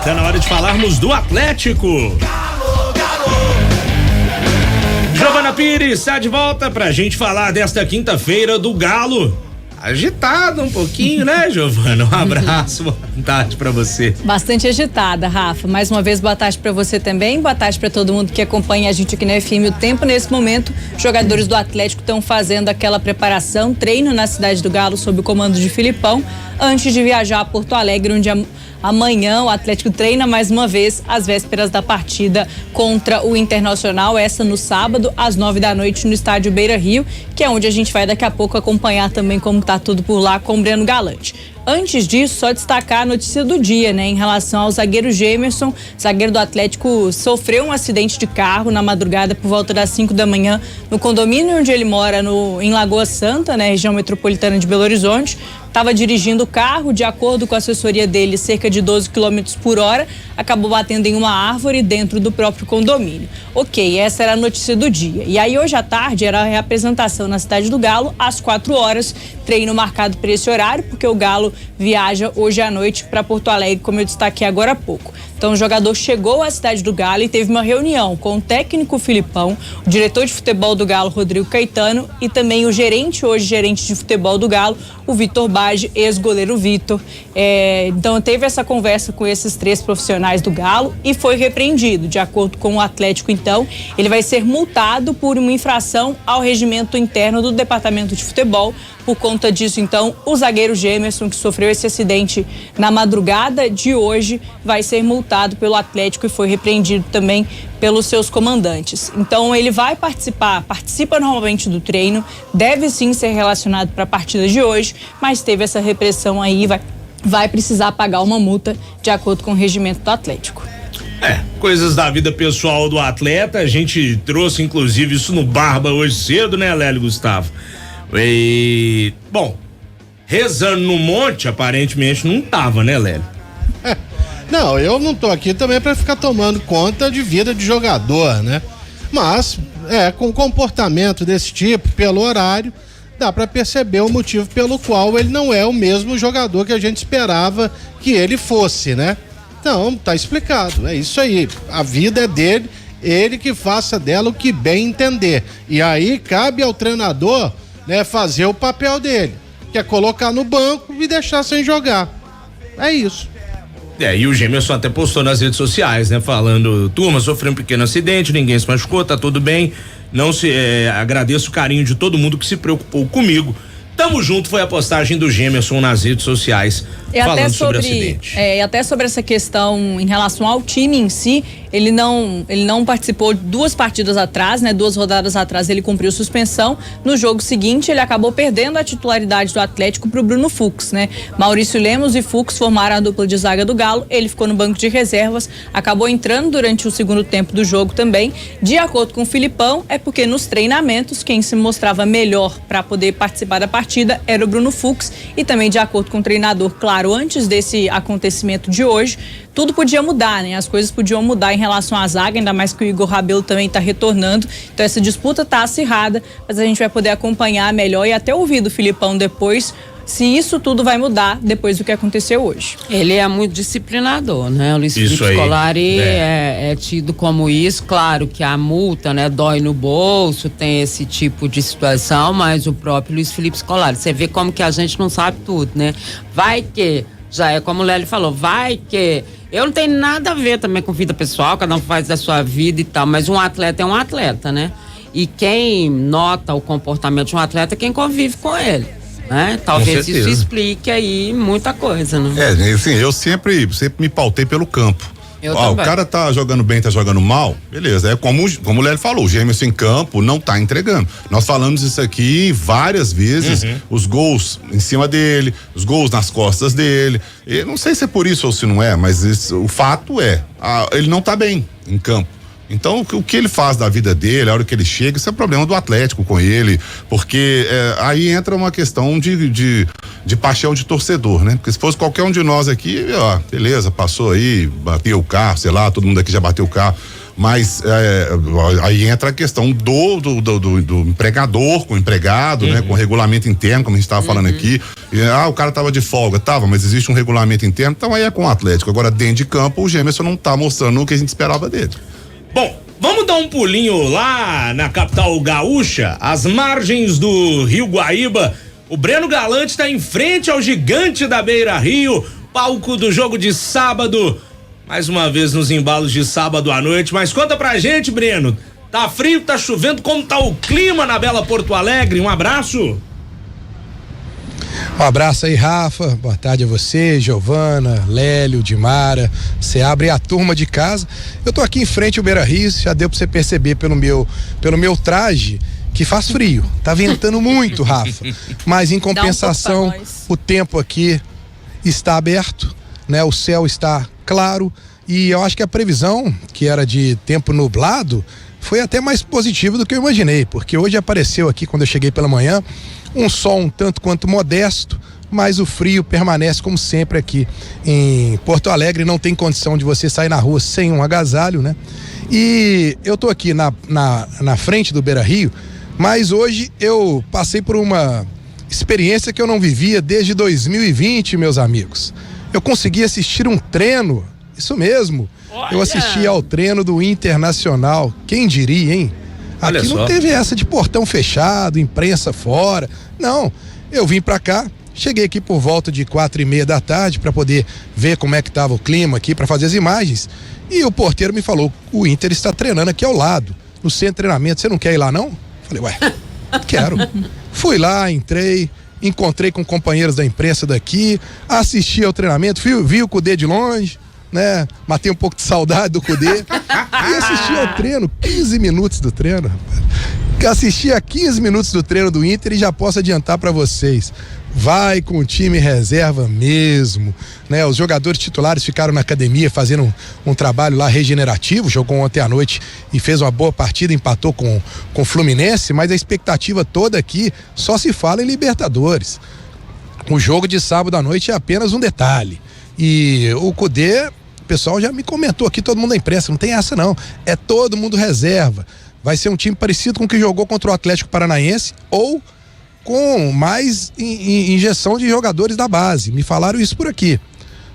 Tá na hora de falarmos do Atlético. Giovana Pires está de volta pra gente falar desta quinta-feira do Galo. Agitada um pouquinho, né, Giovana? Um abraço, boa tarde pra você. Bastante agitada, Rafa. Mais uma vez, boa tarde pra você também. Boa tarde pra todo mundo que acompanha a gente aqui na FM O Tempo. Nesse momento, jogadores do Atlético estão fazendo aquela preparação, treino na cidade do Galo sob o comando de Filipão, antes de viajar a Porto Alegre, onde amanhã o Atlético treina mais uma vez às vésperas da partida contra o Internacional, essa no sábado, às 9h, no estádio Beira-Rio, que é onde a gente vai daqui a pouco acompanhar também como tá tudo por lá com o Breno Galante. Antes disso, só destacar a notícia do dia, né? Em relação ao zagueiro Gemerson, zagueiro do Atlético sofreu um acidente de carro na madrugada por volta das 5h no condomínio onde ele mora em Lagoa Santa, né? Região metropolitana de Belo Horizonte. Estava dirigindo o carro, de acordo com a assessoria dele, cerca de 12 km por hora, acabou batendo em uma árvore dentro do próprio condomínio. Ok, essa era a notícia do dia. E aí hoje à tarde era a reapresentação na cidade do Galo, às 4h, treino marcado para esse horário, porque o Galo viaja hoje à noite para Porto Alegre, como eu destaquei agora há pouco. Então o jogador chegou à cidade do Galo e teve uma reunião com o técnico Filipão, o diretor de futebol do Galo, Rodrigo Caetano, e também o gerente de futebol do Galo, o Vitor Bage, ex-goleiro Vitor. Então teve essa conversa com esses 3 profissionais do Galo e foi repreendido. De acordo com o Atlético, então, ele vai ser multado por uma infração ao regimento interno do departamento de futebol. Por conta disso, então, o zagueiro Gemerson, que sofreu esse acidente na madrugada de hoje, vai ser multado pelo Atlético e foi repreendido também pelos seus comandantes. Então, ele vai participa normalmente do treino, deve sim ser relacionado para a partida de hoje, mas teve essa repressão aí, vai precisar pagar uma multa de acordo com o regimento do Atlético. Coisas da vida pessoal do atleta, a gente trouxe inclusive isso no Barba hoje cedo, né, Lélio Gustavo? Bom, rezando no monte, aparentemente não tava, né, Lélio? Não, eu não tô aqui também para ficar tomando conta de vida de jogador, né? Mas, com comportamento desse tipo, pelo horário, dá para perceber o motivo pelo qual ele não é o mesmo jogador que a gente esperava que ele fosse, né? Então, tá explicado, é isso aí. A vida é dele, ele que faça dela o que bem entender. E aí cabe ao treinador, né, fazer o papel dele, que é colocar no banco e deixar sem jogar. É isso. E o Gemerson até postou nas redes sociais, né, falando: turma, sofreu um pequeno acidente, ninguém se machucou, tá tudo bem. Agradeço o carinho de todo mundo que se preocupou comigo. Tamo junto, foi a postagem do Gemerson nas redes sociais, falando sobre o acidente. E até sobre essa questão em relação ao time em si, ele não participou 2 partidas atrás, né? 2 rodadas atrás ele cumpriu suspensão. No jogo seguinte, ele acabou perdendo a titularidade do Atlético pro Bruno Fux, né? Maurício Lemos e Fux formaram a dupla de zaga do Galo, ele ficou no banco de reservas, acabou entrando durante o segundo tempo do jogo também. De acordo com o Filipão, é porque nos treinamentos, quem se mostrava melhor para poder participar da partida era o Bruno Fux, e também de acordo com o treinador, claro, antes desse acontecimento de hoje, tudo podia mudar, né? As coisas podiam mudar em relação à zaga, ainda mais que o Igor Rabelo também tá retornando. Então essa disputa tá acirrada, mas a gente vai poder acompanhar melhor e até ouvir do Filipão depois se isso tudo vai mudar depois do que aconteceu hoje. Ele é muito disciplinador, né? O Luiz Felipe Scolari é tido como isso. Claro que a multa, né, dói no bolso, tem esse tipo de situação, mas o próprio Luiz Felipe Scolari, você vê como que a gente não sabe tudo, né? Vai que, já é como o Lélio falou, vai que... Eu não tenho nada a ver também com vida pessoal, cada um faz da sua vida e tal, mas um atleta é um atleta, né? E quem nota o comportamento de um atleta é quem convive com ele. Né? Talvez isso explique aí muita coisa, né? Assim, eu sempre me pautei pelo campo. O cara tá jogando bem, tá jogando mal, beleza. É como o Lélio falou, o Gemerson em campo não tá entregando. Nós falamos isso aqui várias vezes, os gols em cima dele, os gols nas costas dele. Eu não sei se é por isso ou se não é, mas o fato é, ele não tá bem em campo. Então, o que ele faz da vida dele, a hora que ele chega, isso é problema do Atlético com ele, porque aí entra uma questão de paixão de torcedor, né? Porque se fosse qualquer um de nós aqui, beleza, passou aí, bateu o carro, sei lá, todo mundo aqui já bateu o carro. Mas aí entra a questão do empregador com o empregado, né? Com o regulamento interno, como a gente estava falando aqui. O cara tava de folga, mas existe um regulamento interno, então aí é com o Atlético. Agora, dentro de campo, o Gemerson não tá mostrando o que a gente esperava dele. Bom, vamos dar um pulinho lá na capital gaúcha, às margens do Rio Guaíba. O Breno Galante está em frente ao gigante da Beira-Rio, palco do jogo de sábado. Mais uma vez nos embalos de sábado à noite, mas conta pra gente, Breno. Tá frio, tá chovendo, como tá o clima na bela Porto Alegre? Um abraço. Um abraço aí, Rafa. Boa tarde a você, Giovana, Lélio, Dimara. Você abre a turma de casa. Eu tô aqui em frente ao Beira-Rio, já deu pra você perceber pelo meu traje que faz frio. Tá ventando muito, Rafa. Mas em compensação, o tempo aqui está aberto, né? O céu está claro e eu acho que a previsão, que era de tempo nublado, foi até mais positivo do que eu imaginei, porque hoje apareceu aqui, quando eu cheguei pela manhã, um sol um tanto quanto modesto, mas o frio permanece como sempre aqui em Porto Alegre. Não tem condição de você sair na rua sem um agasalho, né? E eu tô aqui na frente do Beira-Rio, mas hoje eu passei por uma experiência que eu não vivia desde 2020, meus amigos. Eu consegui assistir um treino, isso mesmo. Olha. Eu assisti ao treino do Internacional. Quem diria, hein? Aqui não teve essa de portão fechado, imprensa fora. Não, eu vim pra cá, cheguei aqui por volta de 4:30 da tarde para poder ver como é que tava o clima aqui, para fazer as imagens. E o porteiro me falou: o Inter está treinando aqui ao lado, no centro de treinamento. Você não quer ir lá, não? Falei: ué, quero. Fui lá, entrei, encontrei com companheiros da imprensa daqui, assisti ao treinamento, vi o Cudê de longe, né? Matei um pouco de saudade do Cudê e assisti ao treino, 15 minutos do treino, rapaz. Assisti a 15 minutos do treino do Inter e já posso adiantar para vocês: vai com o time reserva mesmo, né? Os jogadores titulares ficaram na academia fazendo um trabalho lá regenerativo, jogou ontem à noite e fez uma boa partida, empatou com o Fluminense, mas a expectativa toda aqui só se fala em Libertadores. O jogo de sábado à noite é apenas um detalhe. E o Cudê, o pessoal já me comentou aqui, todo mundo da imprensa, não tem essa não, é todo mundo reserva. Vai ser um time parecido com o que jogou contra o Atlético Paranaense ou com mais injeção de jogadores da base. Me falaram isso por aqui.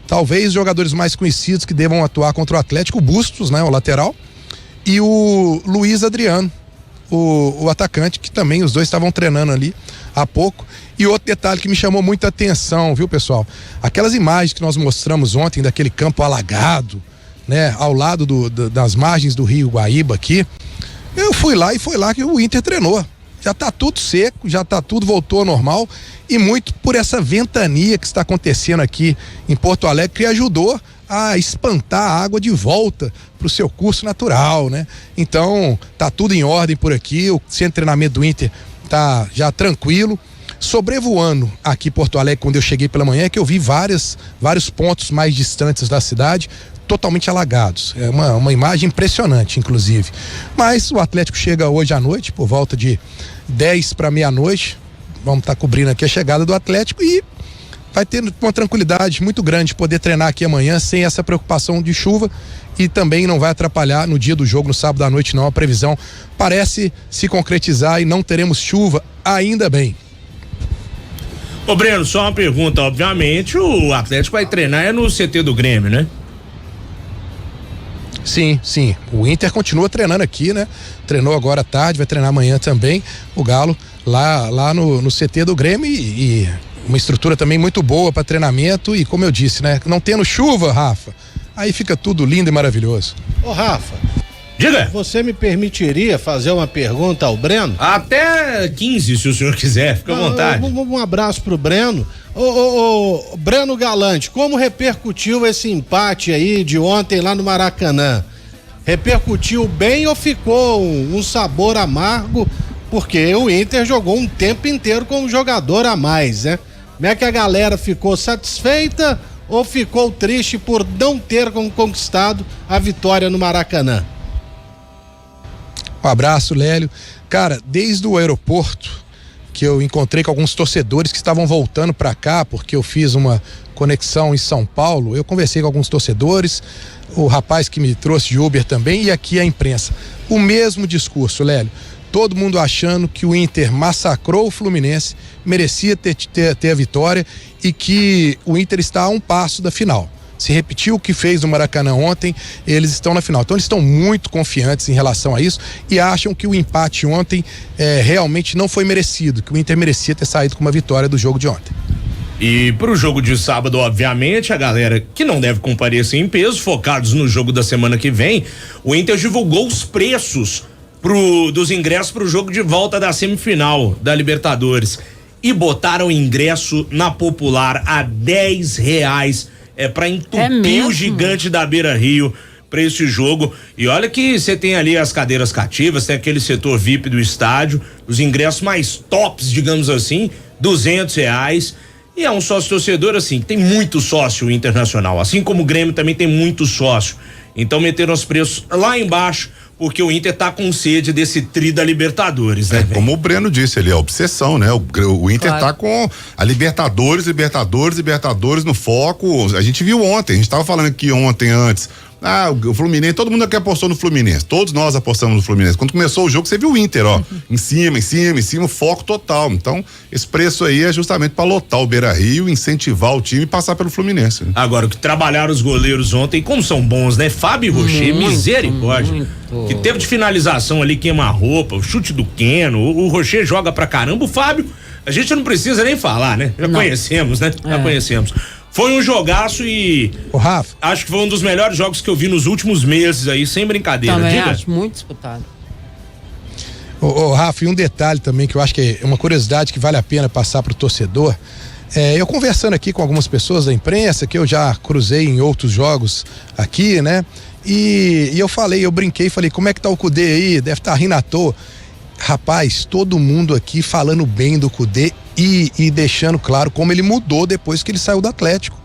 Talvez jogadores mais conhecidos que devam atuar contra o Atlético: o Bustos, né, o lateral, e o Luiz Adriano, o atacante, que também os dois estavam treinando ali há pouco. E outro detalhe que me chamou muita atenção, viu, pessoal? Aquelas imagens que nós mostramos ontem daquele campo alagado, né, ao lado das margens do Rio Guaíba aqui. Eu fui lá e foi lá que o Inter treinou. Já tá tudo seco, já tá tudo, voltou ao normal, e muito por essa ventania que está acontecendo aqui em Porto Alegre, que ajudou a espantar a água de volta pro seu curso natural, né? Então, tá tudo em ordem por aqui, o centro de treinamento do Inter tá já tranquilo. Sobrevoando aqui Porto Alegre, quando eu cheguei pela manhã, é que eu vi vários pontos mais distantes da cidade totalmente alagados. É uma imagem impressionante, inclusive. Mas o Atlético chega hoje à noite, por volta de 10 para meia-noite. Vamos estar cobrindo aqui a chegada do Atlético e vai ter uma tranquilidade muito grande poder treinar aqui amanhã sem essa preocupação de chuva, e também não vai atrapalhar no dia do jogo, no sábado à noite, não. A previsão parece se concretizar e não teremos chuva, ainda bem. Ô Breno, só uma pergunta: obviamente o Atlético vai treinar no CT do Grêmio, né? Sim, o Inter continua treinando aqui, né? Treinou agora à tarde, vai treinar amanhã também, o Galo lá no CT do Grêmio, e uma estrutura também muito boa para treinamento. E como eu disse, né, não tendo chuva, Rafa, aí fica tudo lindo e maravilhoso. Ô Rafa, diga. Você me permitiria fazer uma pergunta ao Breno? Até 15, se o senhor quiser, fica à vontade. Um abraço pro Breno. Ô, Breno Galante, como repercutiu esse empate aí de ontem lá no Maracanã? Repercutiu bem ou ficou um sabor amargo? Porque o Inter jogou um tempo inteiro com um jogador a mais, né? Como é que a galera ficou satisfeita ou ficou triste por não ter conquistado a vitória no Maracanã? Um abraço, Lélio. Cara, desde o aeroporto que eu encontrei com alguns torcedores que estavam voltando para cá, porque eu fiz uma conexão em São Paulo, eu conversei com alguns torcedores, o rapaz que me trouxe de Uber também e aqui a imprensa. O mesmo discurso, Lélio. Todo mundo achando que o Inter massacrou o Fluminense, merecia ter a vitória e que o Inter está a um passo da final. Se repetiu o que fez no Maracanã ontem, eles estão na final. Então eles estão muito confiantes em relação a isso e acham que o empate ontem realmente não foi merecido, que o Inter merecia ter saído com uma vitória do jogo de ontem. E pro jogo de sábado, obviamente, a galera que não deve comparecer em peso, focados no jogo da semana que vem, o Inter divulgou os preços dos ingressos pro jogo de volta da semifinal da Libertadores e botaram ingresso na Popular a R$10 pra entupir o gigante da Beira-Rio pra esse jogo. E olha que você tem ali as cadeiras cativas, tem aquele setor VIP do estádio, os ingressos mais tops, digamos assim, R$200. E é um sócio torcedor assim, tem muito sócio internacional, assim como o Grêmio também tem muito sócio. Então meteram os preços lá embaixo, porque o Inter tá com sede desse tri da Libertadores, né? Como o Breno disse ali, a obsessão, né? O Inter tá com a Libertadores no foco. A gente viu ontem, a gente tava falando aqui ontem antes. O Fluminense, todo mundo aqui apostou no Fluminense, todos nós apostamos no Fluminense. Quando começou o jogo, você viu o Inter, em cima, foco total. Então, esse preço aí é justamente para lotar o Beira-Rio, incentivar o time e passar pelo Fluminense. Agora, o que trabalharam os goleiros ontem, como são bons, né? Fábio e Rocher, misericórdia. Que teve de finalização ali, queima-roupa, o chute do Keno, o Rocher joga pra caramba, o Fábio, a gente não precisa nem falar, né? Já conhecemos, né? Já conhecemos. Foi um jogaço e Rafa, acho que foi um dos melhores jogos que eu vi nos últimos meses aí, sem brincadeira. Também acho muito disputado. Rafa, e um detalhe também que eu acho que é uma curiosidade que vale a pena passar pro torcedor. Eu conversando aqui com algumas pessoas da imprensa, que eu já cruzei em outros jogos aqui, né? E eu brinquei, falei, como é que tá o Cudê aí? Deve estar rindo à toa. Rapaz, todo mundo aqui falando bem do Cudê e deixando claro como ele mudou depois que ele saiu do Atlético.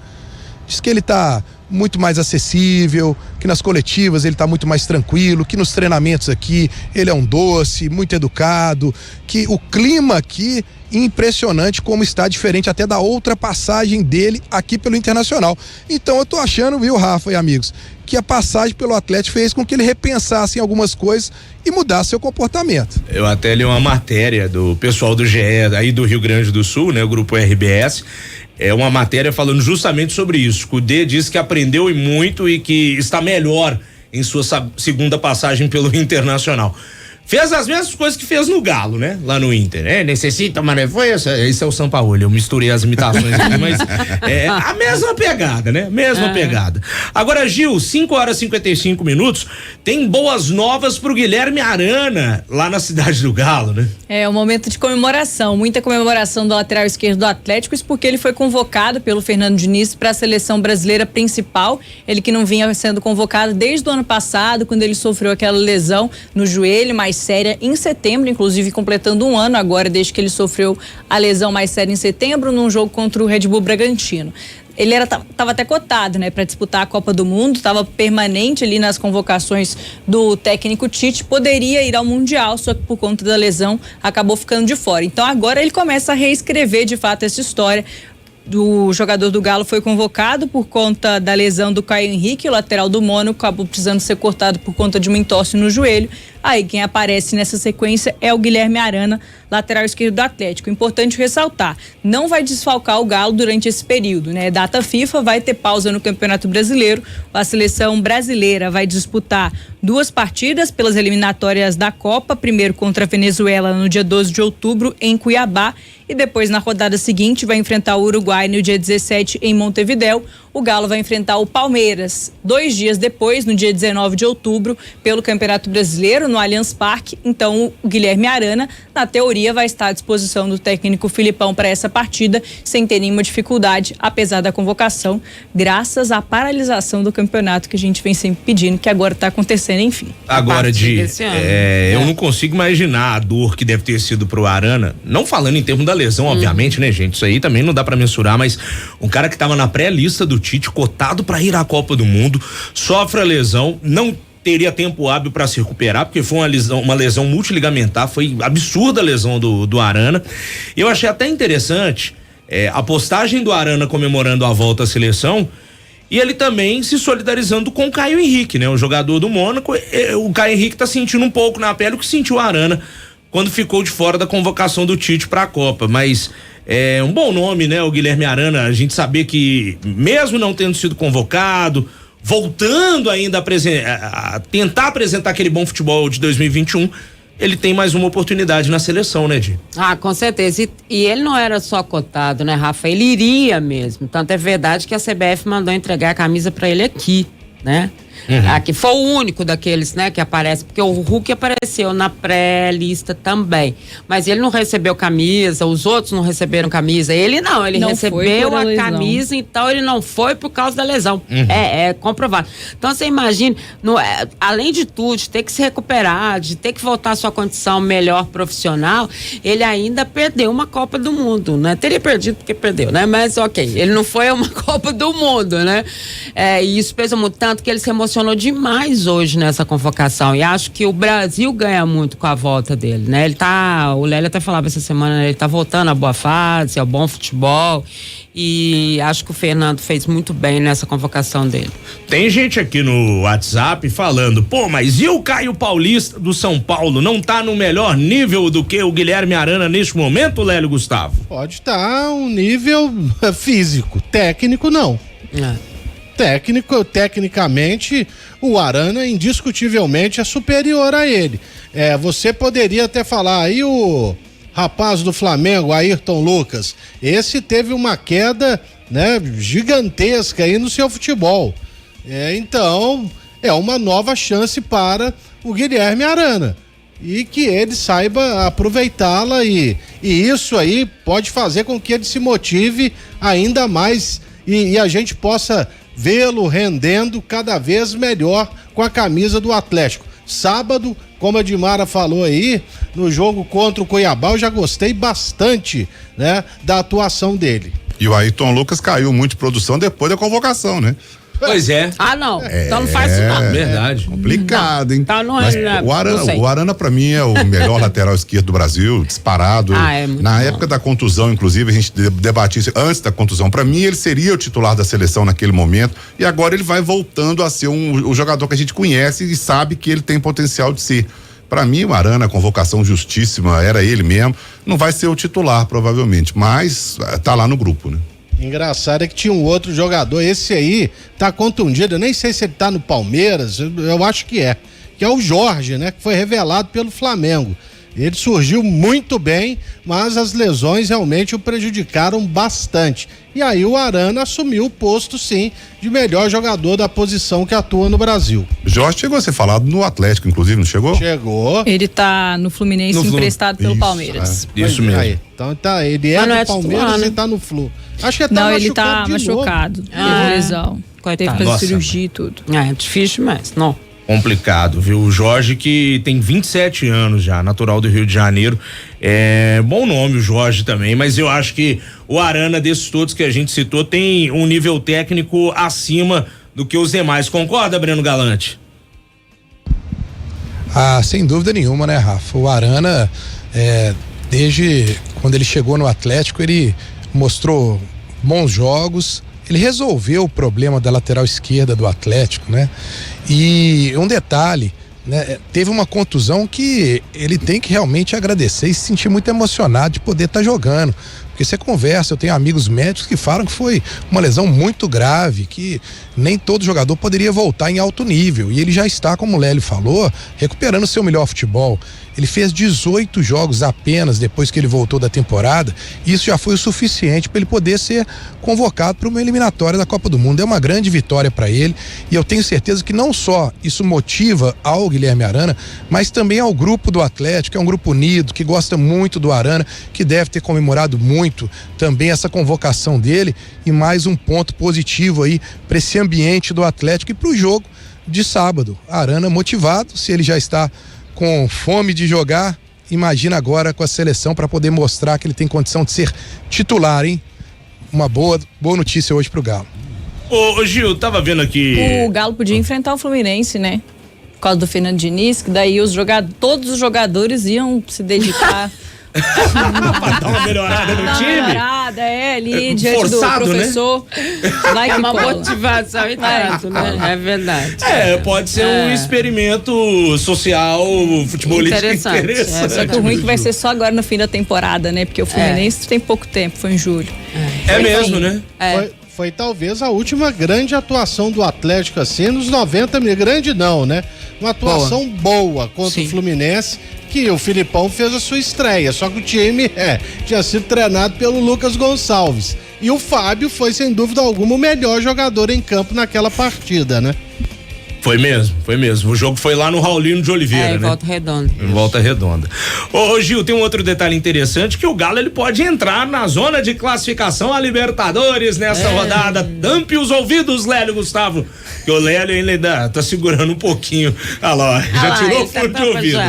Diz que ele tá muito mais acessível, que nas coletivas ele tá muito mais tranquilo, que nos treinamentos aqui ele é um doce, muito educado, que o clima aqui impressionante como está diferente até da outra passagem dele aqui pelo Internacional. Então eu tô achando, viu, Rafa e amigos, que a passagem pelo Atlético fez com que ele repensasse em algumas coisas e mudasse seu comportamento. Eu até li uma matéria do pessoal do GE aí do Rio Grande do Sul, né, o grupo RBS, uma matéria falando justamente sobre isso. O Cudê disse que aprendeu e muito e que está melhor em sua segunda passagem pelo Internacional. Fez as mesmas coisas que fez no Galo, né? Lá no Inter, necessita, mas não foi esse é o Sampaoli, eu misturei as imitações aqui, mas é a mesma pegada, né? Pegada. Agora, Gil, 5h55, tem boas novas pro Guilherme Arana, lá na cidade do Galo, né? É um momento de comemoração, muita comemoração do lateral esquerdo do Atlético, isso porque ele foi convocado pelo Fernando Diniz para a seleção brasileira principal, ele que não vinha sendo convocado desde o ano passado, quando ele sofreu aquela lesão no joelho, mais séria em setembro, inclusive completando um ano agora desde que ele sofreu a lesão mais séria em setembro num jogo contra o Red Bull Bragantino. Ele estava até cotado, né, para disputar a Copa do Mundo, estava permanente ali nas convocações do técnico Tite, poderia ir ao Mundial, só que por conta da lesão acabou ficando de fora. Então agora ele começa a reescrever de fato essa história. O jogador do Galo foi convocado por conta da lesão do Caio Henrique, o lateral do Mônaco, acabou precisando ser cortado por conta de uma entorse no joelho. Aí quem aparece nessa sequência é o Guilherme Arana, lateral esquerdo do Atlético. Importante ressaltar, não vai desfalcar o Galo durante esse período, né? Data FIFA, vai ter pausa no Campeonato Brasileiro. A seleção brasileira vai disputar 2 partidas pelas eliminatórias da Copa, primeiro contra a Venezuela no dia 12 de outubro em Cuiabá e depois na rodada seguinte vai enfrentar o Uruguai no dia 17 em Montevidéu. O Galo vai enfrentar o Palmeiras 2 dias depois, no dia 19 de outubro, pelo Campeonato Brasileiro, no Allianz Parque. Então, o Guilherme Arana, na teoria, vai estar à disposição do técnico Filipão para essa partida, sem ter nenhuma dificuldade, apesar da convocação, graças à paralisação do campeonato que a gente vem sempre pedindo, que agora está acontecendo, enfim. Agora, eu não consigo imaginar a dor que deve ter sido pro Arana, não falando em termos da lesão, obviamente, né, gente? Isso aí também não dá para mensurar, mas um cara que estava na pré-lista do Tite, cotado para ir à Copa do Mundo, sofre a lesão, não teria tempo hábil para se recuperar, porque foi uma lesão multiligamentar, foi absurda a lesão do Arana. Eu achei até interessante a postagem do Arana comemorando a volta à seleção e ele também se solidarizando com o Caio Henrique, né? O jogador do Mônaco. O Caio Henrique tá sentindo um pouco na pele o que sentiu o Arana quando ficou de fora da convocação do Tite para a Copa, mas é um bom nome, né? O Guilherme Arana, a gente saber que mesmo não tendo sido convocado, voltando ainda a tentar apresentar aquele bom futebol de 2021, ele tem mais uma oportunidade na seleção, né, Di? Com certeza. E ele não era só cotado, né, Rafa? Ele iria mesmo. Tanto é verdade que a CBF mandou entregar a camisa para ele aqui, né? Aqui foi o único daqueles, né, que aparece, porque o Hulk apareceu na pré-lista também, mas ele não recebeu camisa, os outros não receberam camisa, ele não recebeu a camisa, então ele não foi por causa da lesão, é comprovado. Então você imagina, além de tudo, de ter que se recuperar, de ter que voltar à sua condição melhor profissional, ele ainda perdeu uma Copa do Mundo, né? Teria perdido porque perdeu, né? Mas ok, ele não foi a uma Copa do Mundo, né? E isso pesa muito, tanto que ele se emocionou demais hoje nessa convocação, e acho que o Brasil ganha muito com a volta dele, né? O Lélio até falava essa semana, né? Ele tá voltando à boa fase, ao bom futebol, e acho que o Fernando fez muito bem nessa convocação dele. Tem gente aqui no WhatsApp falando, mas e o Caio Paulista do São Paulo, não tá no melhor nível do que o Guilherme Arana neste momento, Lélio Gustavo? Pode estar um nível físico, técnico não. Tecnicamente, o Arana indiscutivelmente é superior a ele. Você poderia até falar aí o rapaz do Flamengo, Ayrton Lucas, esse teve uma queda, né, gigantesca aí no seu futebol. Então, é uma nova chance para o Guilherme Arana e que ele saiba aproveitá-la e isso aí pode fazer com que ele se motive ainda mais e a gente possa vê-lo rendendo cada vez melhor com a camisa do Atlético. Sábado, como a Dimara falou aí, no jogo contra o Cuiabá, eu já gostei bastante, né, da atuação dele. E o Ayrton Lucas caiu muito de produção depois da convocação, né? Pois é. Não. Então não faz isso não. Verdade. Complicado, hein? Então não Mas o Arana pra mim é o melhor lateral esquerdo do Brasil, disparado. Na época da contusão, inclusive, a gente debatia isso antes da contusão. Pra mim, ele seria o titular da seleção naquele momento e agora ele vai voltando a ser o jogador que a gente conhece e sabe que ele tem potencial de ser. Pra mim, o Arana, convocação justíssima, era ele mesmo. Não vai ser o titular, provavelmente, mas tá lá no grupo, né? Engraçado é que tinha um outro jogador, esse aí tá contundido, eu nem sei se ele tá no Palmeiras, eu acho que é o Jorge, né? Que foi revelado pelo Flamengo. Ele surgiu muito bem, mas as lesões realmente o prejudicaram bastante. E aí o Arana assumiu o posto, sim, de melhor jogador da posição que atua no Brasil. Jorge chegou a ser falado no Atlético, inclusive, não chegou? Chegou. Ele tá no Fluminense emprestado pelo Palmeiras. Isso mesmo. Aí. Então ele é do Palmeiras e tá no Flu. Acho que não, ele tá machucado. Teve lesão. Teve que fazer cirurgia e tudo. É difícil, mas não. Complicado, viu? O Jorge, que tem 27 anos já, natural do Rio de Janeiro. Bom nome o Jorge também, mas eu acho que o Arana, desses todos que a gente citou, tem um nível técnico acima do que os demais. Concorda, Breno Galante? Sem dúvida nenhuma, né, Rafa? O Arana, desde quando ele chegou no Atlético, ele mostrou bons jogos. Ele resolveu o problema da lateral esquerda do Atlético, né? E um detalhe, né? Teve uma contusão que ele tem que realmente agradecer e se sentir muito emocionado de poder estar jogando. Porque você conversa, eu tenho amigos médicos que falam que foi uma lesão muito grave, que nem todo jogador poderia voltar em alto nível. E ele já está, como o Lélio falou, recuperando o seu melhor futebol. Ele fez 18 jogos apenas depois que ele voltou da temporada, e isso já foi o suficiente para ele poder ser convocado para uma eliminatória da Copa do Mundo. É uma grande vitória para ele, e eu tenho certeza que não só isso motiva ao Guilherme Arana, mas também ao grupo do Atlético, que é um grupo unido, que gosta muito do Arana, que deve ter comemorado muito também essa convocação dele, e mais um ponto positivo aí para esse ambiente do Atlético e para o jogo de sábado. Arana motivado, se ele já está com fome de jogar, imagina agora com a seleção para poder mostrar que ele tem condição de ser titular, hein? Uma boa notícia hoje pro Galo. Ô Gil, tava vendo aqui. O Galo podia enfrentar o Fluminense, né? Por causa do Fernando Diniz, que daí todos os jogadores iam se dedicar Pra dar uma melhorada no time. Melhorada, ali, diante forçado, do professor. Né? Vai que uma cola. motivação e tanto, né? É verdade. Pode ser um experimento social, futebolístico interessante. Só que o ruim que vai ser só agora no fim da temporada, né? Porque o Fluminense tem pouco tempo, foi em julho. É mesmo, né? Foi talvez a última grande atuação do Atlético assim nos 90 mil. Grande não, né? Uma atuação boa contra o Fluminense, que o Filipão fez a sua estreia, só que o time tinha sido treinado pelo Lucas Gonçalves. E o Fábio foi, sem dúvida alguma, o melhor jogador em campo naquela partida, né? Foi mesmo. O jogo foi lá no Raulino de Oliveira, né? Em Volta Redonda. Ô Gil, tem um outro detalhe interessante, que o Galo ele pode entrar na zona de classificação a Libertadores nessa rodada. Tampe os ouvidos, Lélio Gustavo, que o Lélio ainda tá segurando um pouquinho. Já tirou o fone de ouvido.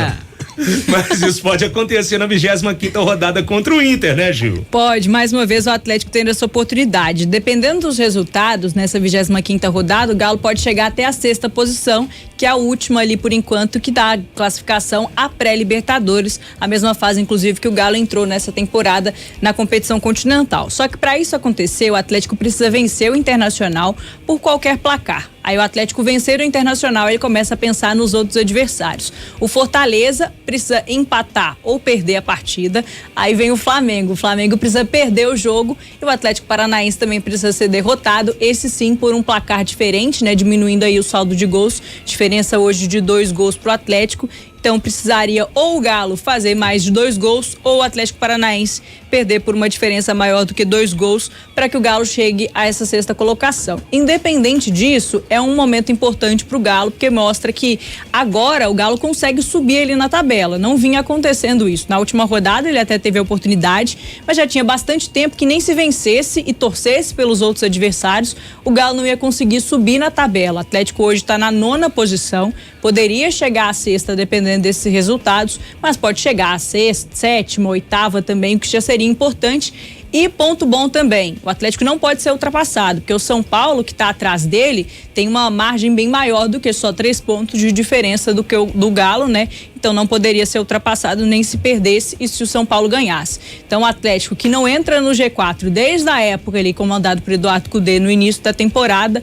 Mas isso pode acontecer na 25ª rodada contra o Inter, né, Gil? Pode, mais uma vez o Atlético tendo essa oportunidade. Dependendo dos resultados, nessa 25ª rodada, o Galo pode chegar até a 6ª posição, que é a última ali por enquanto, que dá a classificação à pré-Libertadores, a mesma fase inclusive que o Galo entrou nessa temporada na competição continental. Só que para isso acontecer, o Atlético precisa vencer o Internacional por qualquer placar. Aí o Atlético vencer o Internacional, ele começa a pensar nos outros adversários. O Fortaleza precisa empatar ou perder a partida. Aí vem o Flamengo. O Flamengo precisa perder o jogo e o Atlético Paranaense também precisa ser derrotado. Esse sim por um placar diferente, né? Diminuindo aí o saldo de gols. Diferença hoje de 2 gols pro Atlético. Então precisaria ou o Galo fazer mais de 2 gols ou o Atlético Paranaense perder por uma diferença maior do que 2 gols para que o Galo chegue a essa 6ª colocação. Independente disso, é um momento importante para o Galo, porque mostra que agora o Galo consegue subir ali na tabela. Não vinha acontecendo isso. Na última rodada ele até teve a oportunidade, mas já tinha bastante tempo que nem se vencesse e torcesse pelos outros adversários, o Galo não ia conseguir subir na tabela. O Atlético hoje está na 9ª posição, poderia chegar à 6ª dependendo desses resultados, mas pode chegar à 6ª, 7ª, 8ª também, o que já seria importante. E ponto bom também, o Atlético não pode ser ultrapassado, porque o São Paulo, que está atrás dele, tem uma margem bem maior do que só 3 pontos de diferença do que o do Galo, né? Então não poderia ser ultrapassado nem se perdesse e se o São Paulo ganhasse. Então o Atlético, que não entra no G4 desde a época ali comandado por Eduardo Cudê no início da temporada,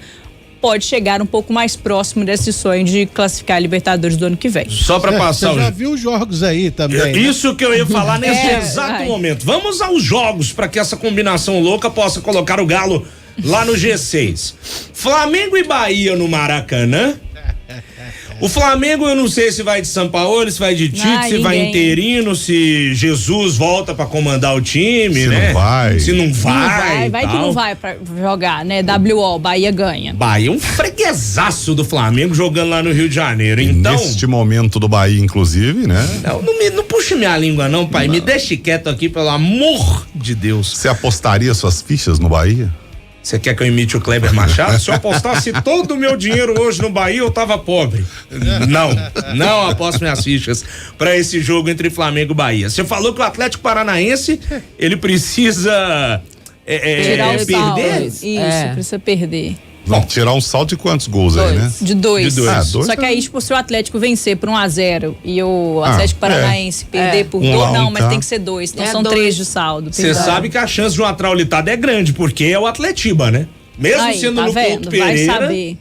pode chegar um pouco mais próximo desse sonho de classificar a Libertadores do ano que vem. Só para passar. Você já viu os jogos aí também? Isso que eu ia falar nesse exato momento. Vamos aos jogos para que essa combinação louca possa colocar o Galo lá no G6. Flamengo e Bahia no Maracanã. O Flamengo, eu não sei se vai de Sampaoli, se vai de Tite, se vai interino, se Jesus volta pra comandar o time, né? Não vai. Se não vai. Vai que não vai pra jogar, né? WO, Bahia ganha. Bahia é um freguesaço do Flamengo jogando lá no Rio de Janeiro. Então. Neste momento do Bahia, inclusive, né? Não puxe minha língua, não, pai. Não. Me deixe quieto aqui, pelo amor de Deus. Você apostaria suas fichas no Bahia? Você quer que eu imite o Kleber Machado? Se eu apostasse todo o meu dinheiro hoje no Bahia, eu tava pobre. Não aposto minhas fichas para esse jogo entre Flamengo e Bahia. Você falou que o Atlético Paranaense, ele precisa tirar os perder? Isso, precisa perder. Vamos tirar um saldo de quantos gols aí, né? De dois. Dois. Só que aí, tipo, se o Atlético vencer por 1-0 e o Atlético Paranaense perder por 2, não, mas tem que ser 2. Então são 3 de saldo. Você sabe que a chance de uma traulitada é grande, porque é o Atletiba, né? Mesmo aí, sendo no Couto Pereira. Vai saber.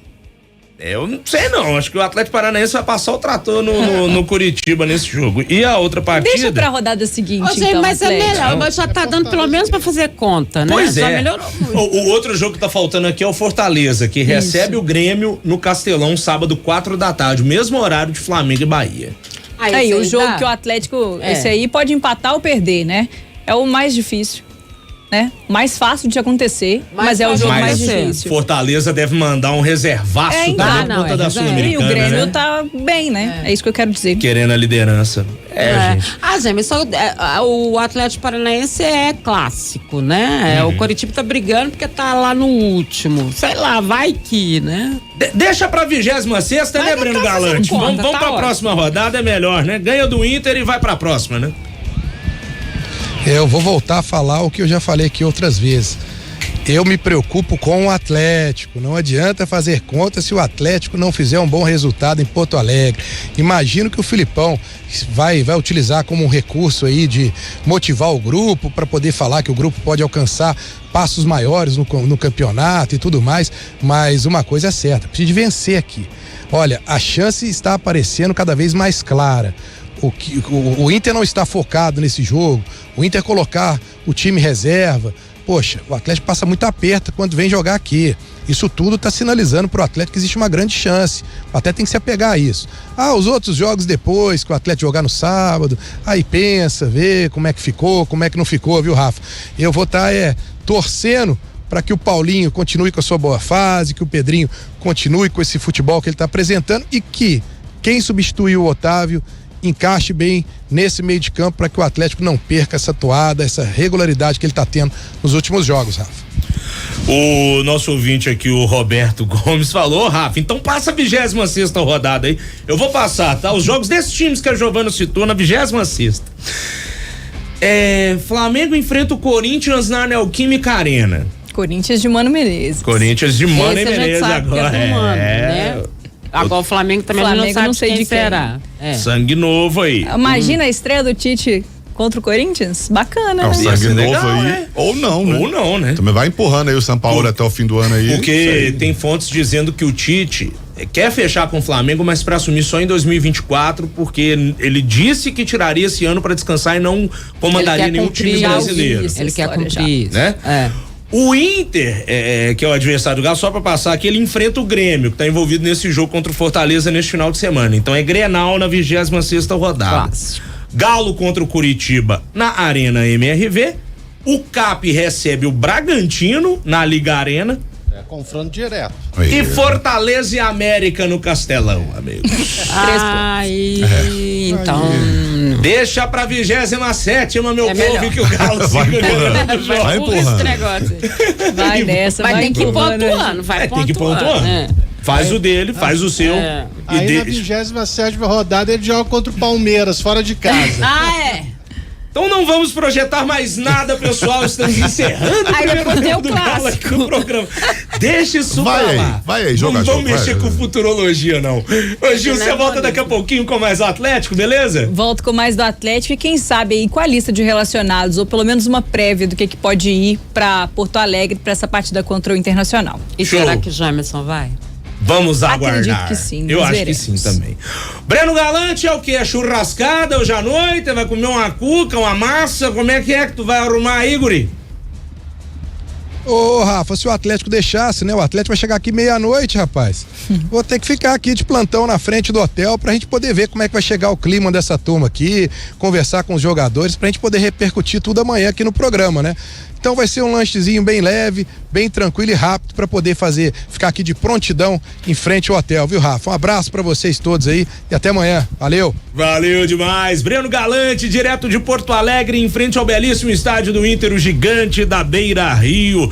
Eu não sei não, acho que o Atlético Paranaense vai passar o trator no Curitiba nesse jogo. E a outra partida... Deixa pra rodada seguinte, mas Atlético. É melhor, mas já tá dando pelo menos pra fazer conta, né? Pois já melhorou muito. O outro jogo que tá faltando aqui é o Fortaleza, que recebe o Grêmio no Castelão, sábado, 4 da tarde, o mesmo horário de Flamengo e Bahia. Aí o jogo que o Atlético, esse aí pode empatar ou perder, né? É o mais difícil. Né? Mais fácil de acontecer, mas é o jogo mais difícil. Fortaleza deve mandar um reservaço também por conta da Sul-Americana. E o Grêmio, né? Tá bem, né? É isso que eu quero dizer. Querendo a liderança. Gente. Mas o Atlético Paranaense é clássico, né? O Coritiba tá brigando porque tá lá no último. Sei lá, vai que, né? Deixa pra 26ª, né, Breno Galante? Vamos pra próxima rodada, é melhor, né? Ganha do Inter e vai pra próxima, né? Eu vou voltar a falar o que eu já falei aqui outras vezes. Eu me preocupo com o Atlético. Não adianta fazer conta se o Atlético não fizer um bom resultado em Porto Alegre. Imagino que o Filipão vai utilizar como um recurso aí de motivar o grupo para poder falar que o grupo pode alcançar passos maiores no campeonato e tudo mais, mas uma coisa é certa, precisa de vencer aqui. Olha, a chance está aparecendo cada vez mais clara. O Inter não está focado nesse jogo, o Inter colocar o time reserva. Poxa, o Atlético passa muito aperto quando vem jogar aqui. Isso tudo está sinalizando para o Atlético que existe uma grande chance. O Atlético tem que se apegar a isso. Os outros jogos depois, que o Atlético jogar no sábado, aí pensa, vê como é que ficou, como é que não ficou, viu, Rafa? Eu vou estar torcendo para que o Paulinho continue com a sua boa fase, que o Pedrinho continue com esse futebol que ele está apresentando e que quem substituiu o Otávio encaixe bem nesse meio de campo para que o Atlético não perca essa toada, essa regularidade que ele está tendo nos últimos jogos, Rafa. O nosso ouvinte aqui, o Roberto Gomes, falou, Rafa, então passa a 26ª rodada aí. Eu vou passar, tá? Os jogos desses times que a Giovana citou na 26ª. Flamengo enfrenta o Corinthians na Neoquímica Arena. Corinthians de Mano Menezes. Corinthians de Mano Menezes agora. Né? Agora o Flamengo também não sei quem será. Sangue novo aí. Imagina a estreia do Tite contra o Corinthians? Bacana, né? Sangue novo legal, aí. né? Ou não, né? Também vai empurrando aí o São Paulo até o fim do ano aí. Porque tem fontes dizendo que o Tite quer fechar com o Flamengo, mas para assumir só em 2024, porque ele disse que tiraria esse ano para descansar e não comandaria nenhum time brasileiro. Ele quer cumprir isso. Né? O Inter, que é o adversário do Galo, só pra passar aqui, ele enfrenta o Grêmio, que tá envolvido nesse jogo contra o Fortaleza neste final de semana. Então é Grenal na 26ª rodada. Clássico. Galo contra o Curitiba na Arena MRV. O CAP recebe o Bragantino na Liga Arena. Confronto direto. E Fortaleza e América no Castelão, amigos. Então. Deixa pra 27ª, meu povo, melhor. que o Galo vai empurrando. Esse negócio. Vai nessa, vai ter que ir pontuando, vai pontuando. Tem que ir pontuando. Faz o dele, faz o seu. Aí na 27ª rodada ele joga contra o Palmeiras, fora de casa. Então não vamos projetar mais nada, pessoal. Estamos encerrando o primeiro tempo do Galo aqui no programa. Deixa isso pra lá. Vai aí, joga. Não vamos mexer com futurologia, não. Ô, Gil, você volta daqui a pouquinho com mais o Atlético, beleza? Volto com mais do Atlético e quem sabe aí com a lista de relacionados, ou pelo menos uma prévia do que pode ir pra Porto Alegre pra essa partida contra o Internacional. E será que Jamerson vai? Vamos aguardar. Acredito que sim. Eu acho que sim também. Breno Galante é o que? É churrascada hoje à noite? Vai comer uma cuca, uma massa? Como é que tu vai arrumar aí, guri? Ô, Rafa, se o Atlético deixasse, né? O Atlético vai chegar aqui meia-noite, rapaz. Vou ter que ficar aqui de plantão na frente do hotel pra gente poder ver como é que vai chegar o clima dessa turma aqui, conversar com os jogadores, pra gente poder repercutir tudo amanhã aqui no programa, né? Então vai ser um lanchezinho bem leve, bem tranquilo e rápido pra poder ficar aqui de prontidão em frente ao hotel, viu, Rafa? Um abraço pra vocês todos aí e até amanhã. Valeu! Valeu demais! Breno Galante, direto de Porto Alegre, em frente ao belíssimo estádio do Inter, o gigante da Beira Rio.